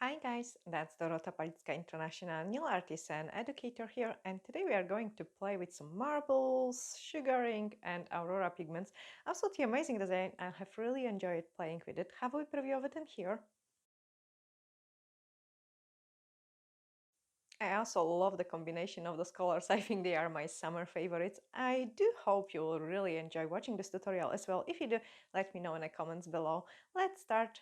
Hi guys, that's Dorota Palicka, International Nail Artist and Educator here, and today we are going to play with some marbles, sugaring and Aurora pigments. Absolutely amazing design. I have really enjoyed playing with it. Have a preview of it in here. I also love the combination of those colors. I think they are my summer favorites. I do hope you will really enjoy watching this tutorial as well. If you do, let me know in the comments below. Let's start.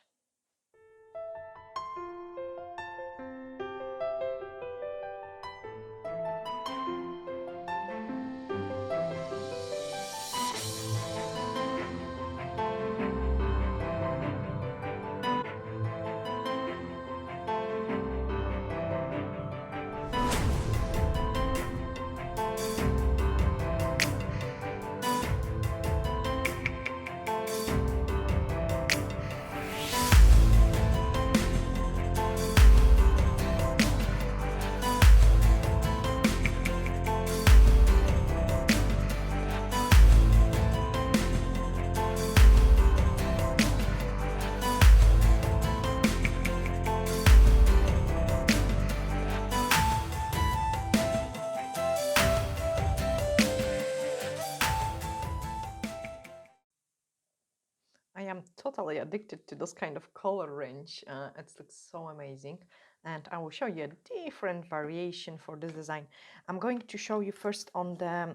I am totally addicted to this kind of color range. It looks so amazing. And I will show you a different variation for this design. I'm going to show you first on the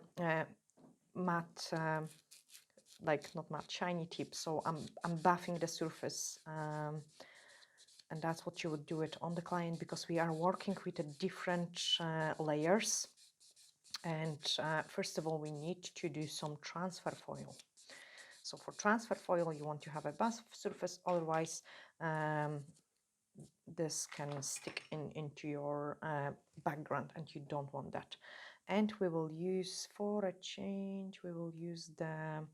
matte, like not matte, shiny tip. So I'm buffing the surface. And that's what you would do it on the client because we are working with a different layers. And first of all, we need to do some transfer foil. So for transfer foil, you want to have a buff surface, otherwise this can stick into your background and you don't want that. And we will use, for a change, we will use the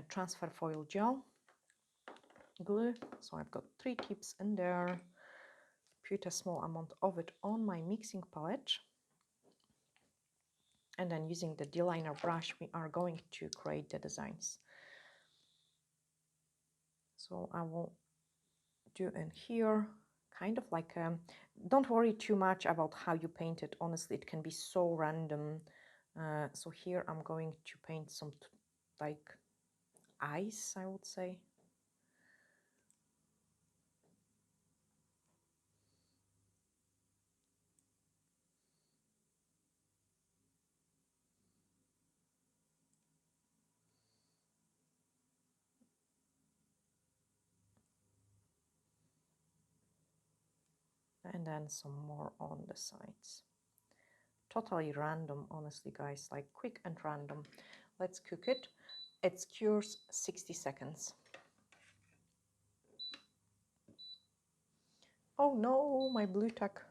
transfer foil gel glue. So I've got 3 tips in there. Put a small amount of it on my mixing palette. And then using the D-liner brush, we are going to create the designs. So I will do in here kind of like don't worry too much about how you paint it. Honestly, it can be so random. So here I'm going to paint some like ice, I would say. And then some more on the sides. Totally random, honestly, guys, like quick and random. Let's cook it. It cures 60 seconds. Oh no, my blue tack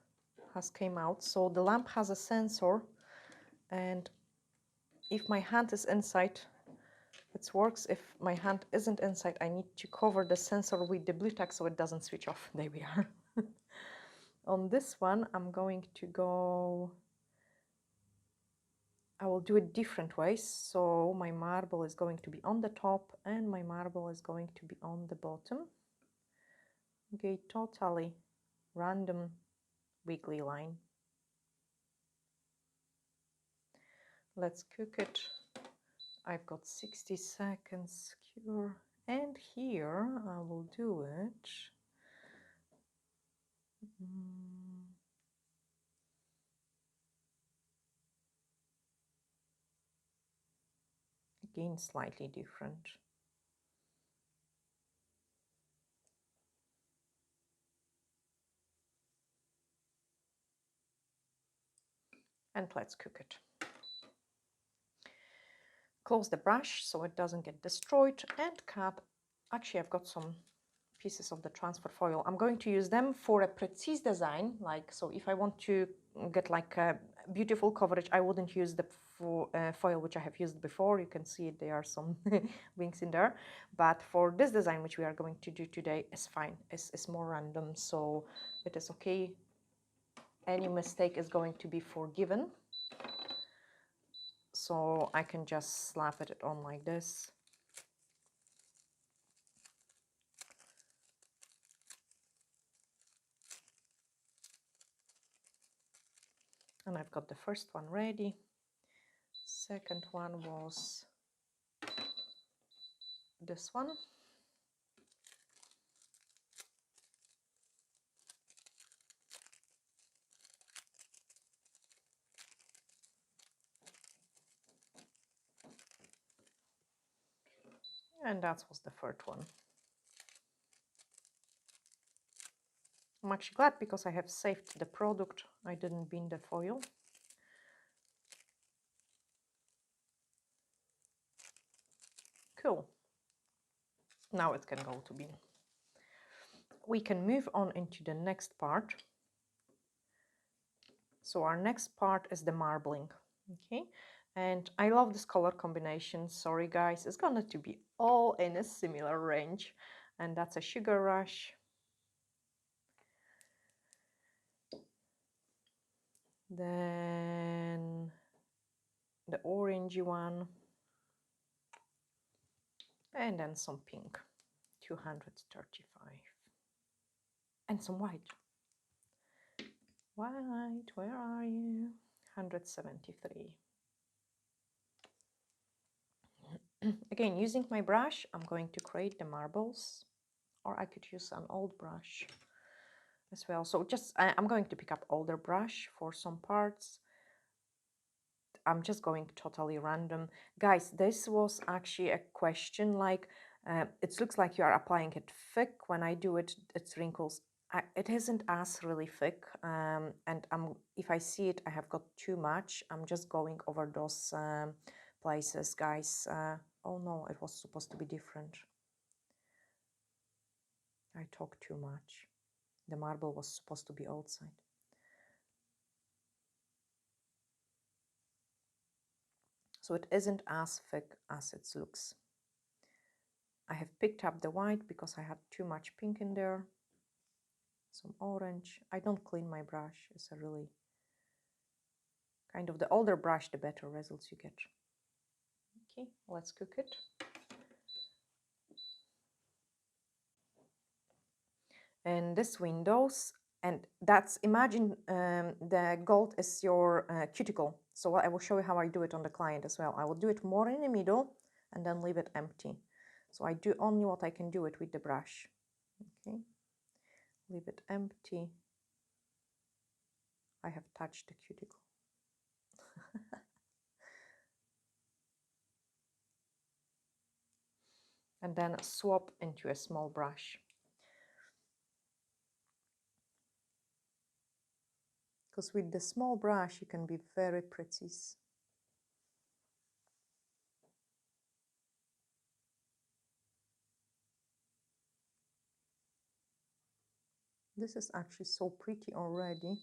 has came out. So the lamp has a sensor, and if my hand is inside, it works. If my hand isn't inside, I need to cover the sensor with the blue tack so it doesn't switch off. There we are. On this one, I'm going to go, I will do it different ways. So my marble is going to be on the top and my marble is going to be on the bottom. Okay, totally random wiggly line. Let's cook it. I've got 60 seconds cure, and here I will do it. Again, slightly different. And let's cook it. Close the brush so it doesn't get destroyed, and cut. Actually, I've got some pieces of the transfer foil. I'm going to use them for a precise design, like, so if I want to get like a beautiful coverage, I wouldn't use the foil which I have used before. You can see there are some wings in there, but for this design which we are going to do today is fine. It's more random, so it is okay. Any mistake is going to be forgiven. So I can just slap it on like this. And I've got the first one ready. Second one was this one. And that was the third one. I'm actually glad because I have saved the product. I didn't bin the foil. Cool. Now it can go to bin. We can move on into the next part. So our next part is the marbling. Okay, and I love this color combination. Sorry guys, it's gonna to be all in a similar range. And that's a Sugar Rush. Then the orangey one. And then some pink, 235. And some white. White, where are you? 173. Again, using my brush, I'm going to create the marbles, or I could use an old brush as well. So just, I'm going to pick up older brush for some parts. I'm just going totally random. Guys, this was actually a question, like, it looks like you are applying it thick. When I do it, it's wrinkles. It isn't as really thick, and if I see it, I have got too much. I'm just going over those places, guys. Oh no, it was supposed to be different. I talk too much. The marble was supposed to be outside. So it isn't as thick as it looks. I have picked up the white because I had too much pink in there. Some orange. I don't clean my brush. It's a really kind of the older brush, the better results you get. Okay, let's cook it. And this windows, and that's, imagine the gold is your cuticle. So I will show you how I do it on the client as well. I will do it more in the middle and then leave it empty. So I do only what I can do it with the brush. Okay, leave it empty. I have touched the cuticle. And then swap into a small brush. Because with the small brush you can be very precise. This is actually so pretty already.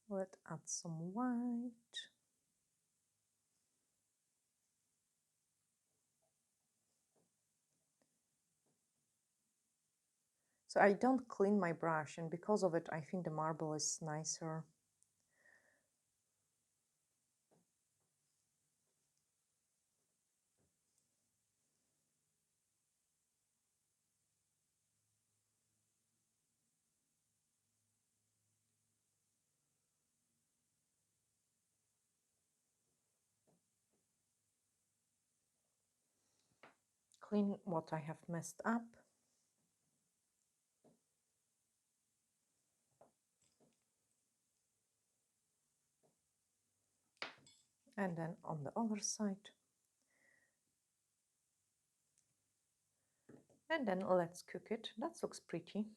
Let's add some white. So I don't clean my brush, and because of it I think the marble is nicer. Clean what I have messed up. And then on the other side. And then let's cook it. That looks pretty.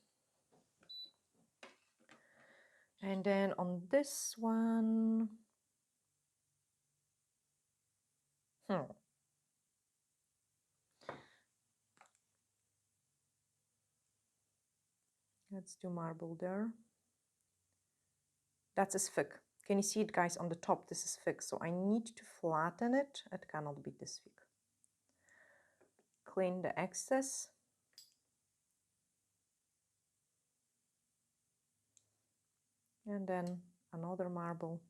And then on this one, let's do marble there. That is thick. Can you see it, guys? On the top, this is thick, so I need to flatten it. It cannot be this thick. Clean the excess. And then another marble.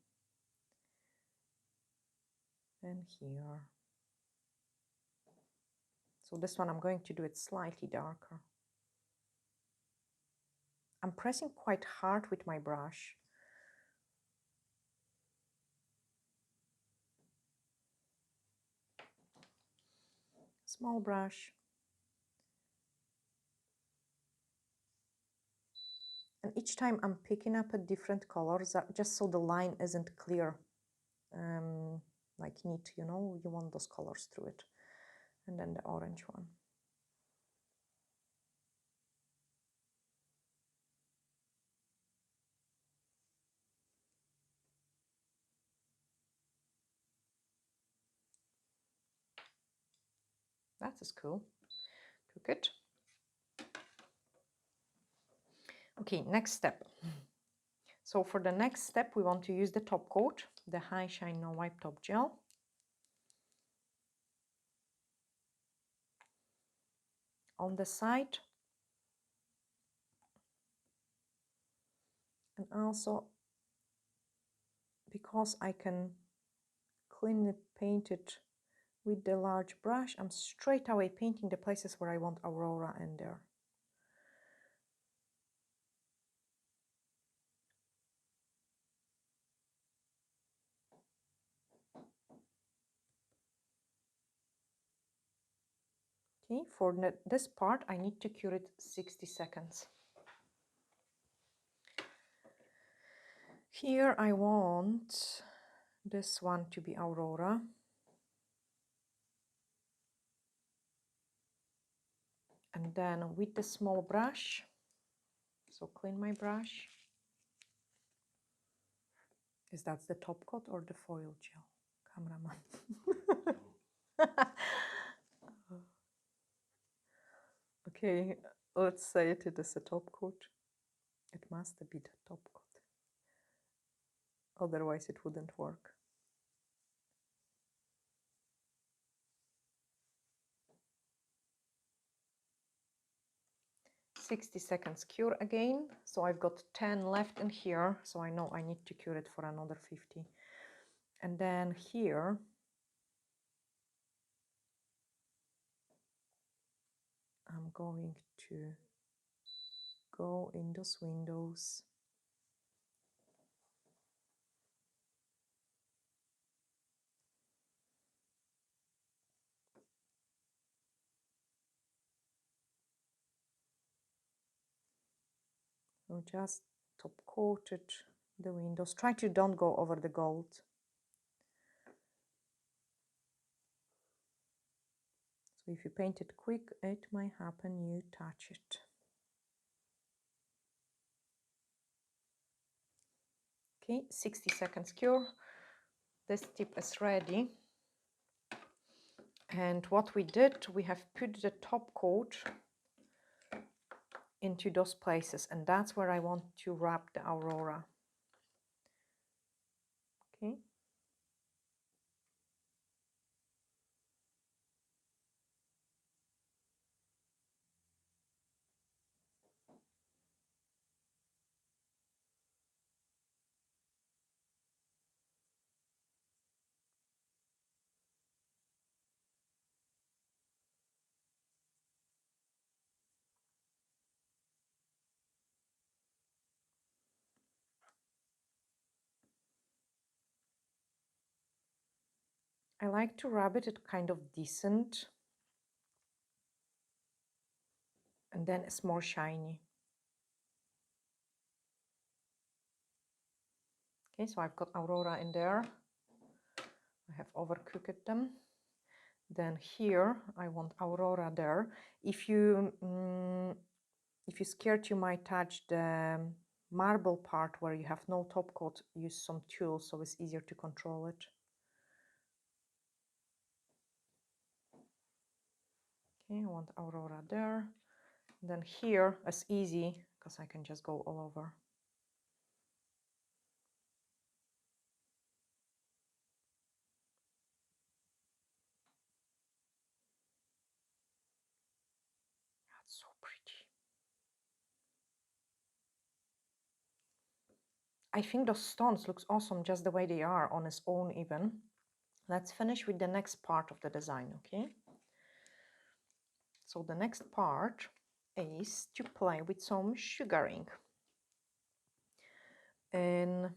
And here. So this one I'm going to do it slightly darker. I'm pressing quite hard with my brush. Small brush. And each time I'm picking up a different color, just so the line isn't clear, like neat, you know, you want those colors through it. And then the orange one. That is cool. Cook it. Okay, next step. So for the next step, we want to use the top coat, the High Shine No Wipe Top Gel. On the side. And also, because I can clean it, paint it with the large brush, I'm straight away painting the places where I want Aurora in there. Okay, for this part, I need to cure it 60 seconds. Here I want this one to be Aurora. And then with the small brush, so clean my brush. Is that the top coat or the foil gel? Cameraman. Okay, let's say it is a top coat. It must be the top coat. Otherwise it wouldn't work. "60 seconds cure again." So I've got 10 left in here. So I know I need to cure it for another 50. And then here, I'm going to go in those windows. So just top coated the windows. Try to don't go over the gold. So if you paint it quick, it might happen you touch it. Okay, 60 seconds cure. This tip is ready. And what we did, we have put the top coat into those places, and that's where I want to wrap the Aurora. Okay. I like to wrap it at kind of decent, and then it's more shiny. Okay, so I've got Aurora in there. I have overcooked them. Then here I want Aurora there. If you're scared you might touch the marble part where you have no top coat, use some tools so it's easier to control it. Okay, I want Aurora there. And then here it's easy because I can just go all over. That's so pretty. I think those stones looks awesome just the way they are on its own even. Let's finish with the next part of the design, okay? So the next part is to play with some sugaring. In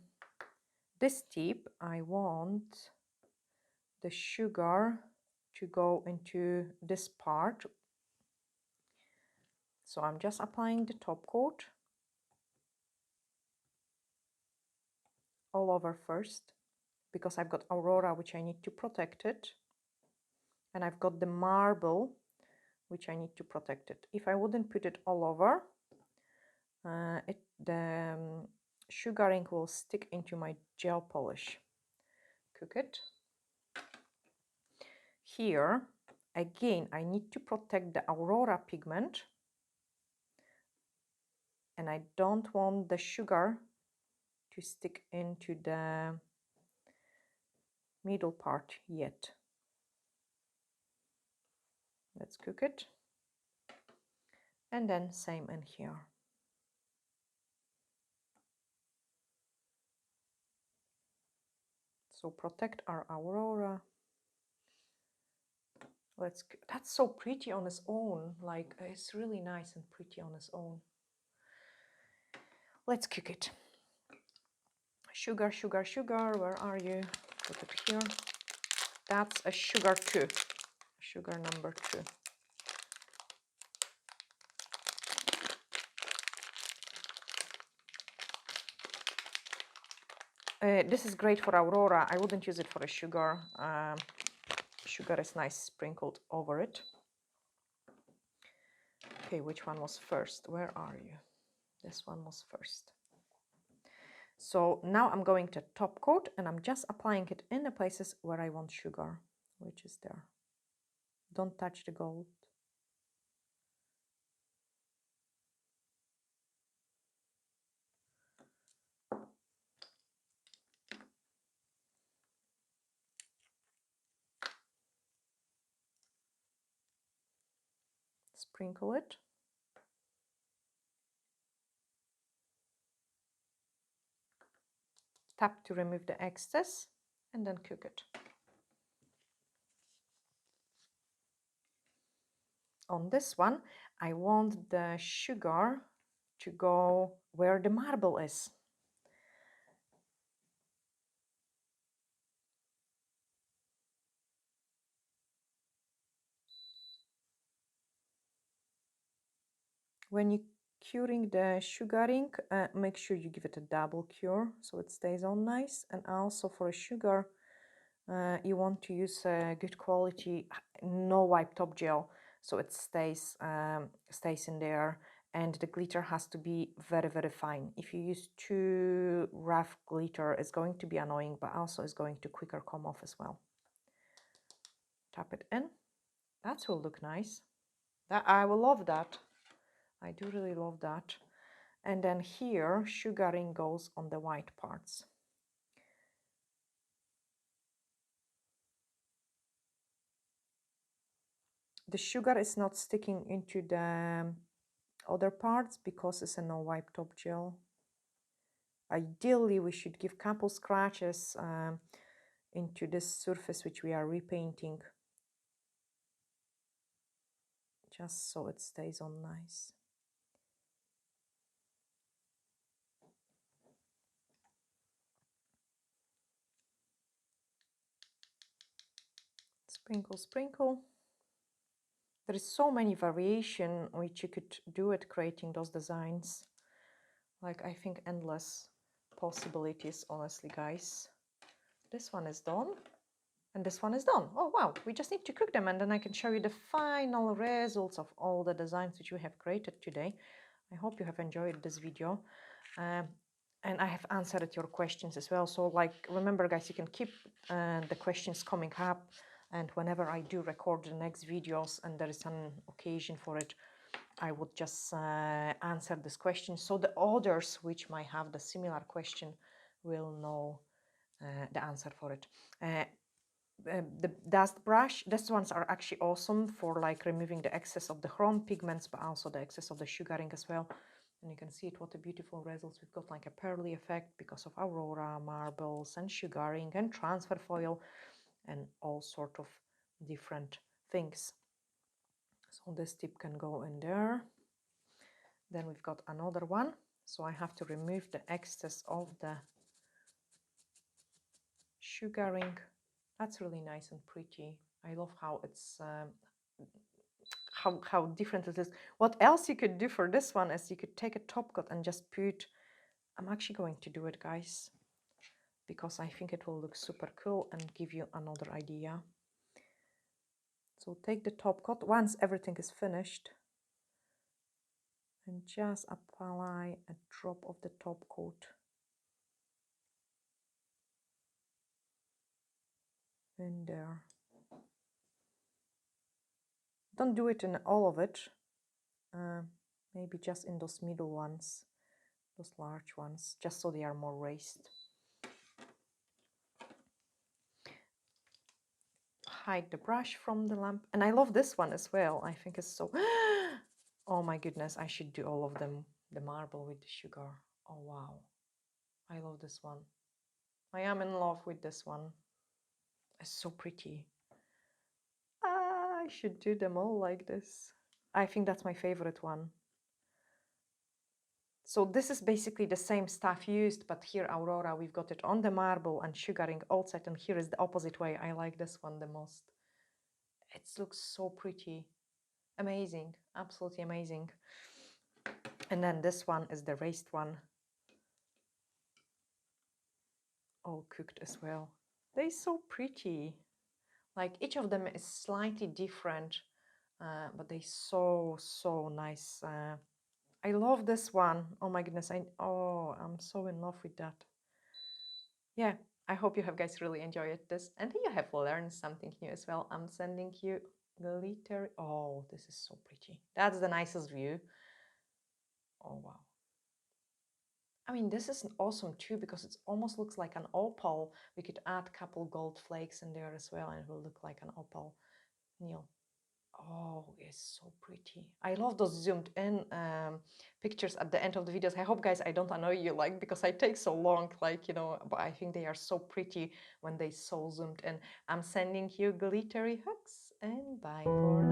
this tip, I want the sugar to go into this part. So I'm just applying the top coat all over first, because I've got Aurora, which I need to protect it. And I've got the marble, which I need to protect it. If I wouldn't put it all over, the sugaring will stick into my gel polish. Cook it. Here, again, I need to protect the Aurora pigment, and I don't want the sugar to stick into the middle part yet. Let's cook it. And then same in here. So protect our Aurora. That's so pretty on its own. Like, it's really nice and pretty on its own. Let's cook it. Sugar, sugar, sugar, where are you? Put it here. That's a sugar 2. Sugar number 2. This is great for Aurora. I wouldn't use it for a sugar. Sugar is nice sprinkled over it. Okay, which one was first? Where are you? This one was first. So now I'm going to top coat, and I'm just applying it in the places where I want sugar, which is there. Don't touch the gold. Sprinkle it. Tap to remove the excess, and then cook it. On this one, I want the sugar to go where the marble is. When you're curing the sugaring, make sure you give it a double cure so it stays on nice. And also for a sugar, you want to use a good quality, no wipe top gel, so it stays in there. And the glitter has to be very, very fine. If you use too rough glitter, it's going to be annoying, but also it's going to quicker come off as well. Tap it in. That will look nice. I will love that. I do really love that. And then here, sugaring goes on the white parts. The sugar is not sticking into the other parts because it's a no wipe top gel. Ideally, we should give couple scratches into this surface which we are repainting, just so it stays on nice. Sprinkle, sprinkle. There is so many variation which you could do at creating those designs. Like, I think endless possibilities, honestly, guys. This one is done, and this one is done. Oh wow, we just need to cook them, and then I can show you the final results of all the designs which we have created today. I hope you have enjoyed this video, and I have answered your questions as well. So, like, remember guys, you can keep the questions coming up, and whenever I do record the next videos and there is an occasion for it, I would just answer this question, so the others which might have the similar question will know the answer for it. The dust brush, these ones are actually awesome for like removing the excess of the chrome pigments, but also the excess of the sugaring as well. And you can see it, what a beautiful results. We've got like a pearly effect because of Aurora, marbles and sugaring and transfer foil and all sort of different things. So this tip can go in there. Then we've got another one So I have to remove the excess of the sugaring. That's really nice and pretty. I love how it's how different it is. What else you could do for this one is you could take a top coat and just put, I'm actually going to do it, guys, because I think it will look super cool and give you another idea. So take the top coat once everything is finished and just apply a drop of the top coat in there. Don't do it in all of it, maybe just in those middle ones, those large ones, just so they are more raised. Hide the brush from the lamp. And I love this one as well. I think it's so... Oh my goodness, I should do all of them. The marble with the sugar. Oh wow. I love this one. I am in love with this one. It's so pretty. I should do them all like this. I think that's my favorite one. So this is basically the same stuff used, but here Aurora, we've got it on the marble and sugaring outside, and here is the opposite way. I like this one the most. It looks so pretty. Amazing, absolutely amazing. And then this one is the raised one. All cooked as well. They're so pretty. Like each of them is slightly different, but they're so nice. I love this one. Oh my goodness, I'm so in love with that. Yeah, I hope you have guys really enjoyed this and you have learned something new as well. I'm sending you glitter. Oh, this is so pretty. That's the nicest view. Oh wow. I mean, this is awesome too because it almost looks like an opal. We could add a couple gold flakes in there as well and it will look like an opal. Neil. Oh, it's so pretty. I love those zoomed in pictures at the end of the videos. I hope, guys, I don't annoy you, like, because I take so long, like, you know, but I think they are so pretty when they so zoomed in. I'm sending you glittery hugs and bye for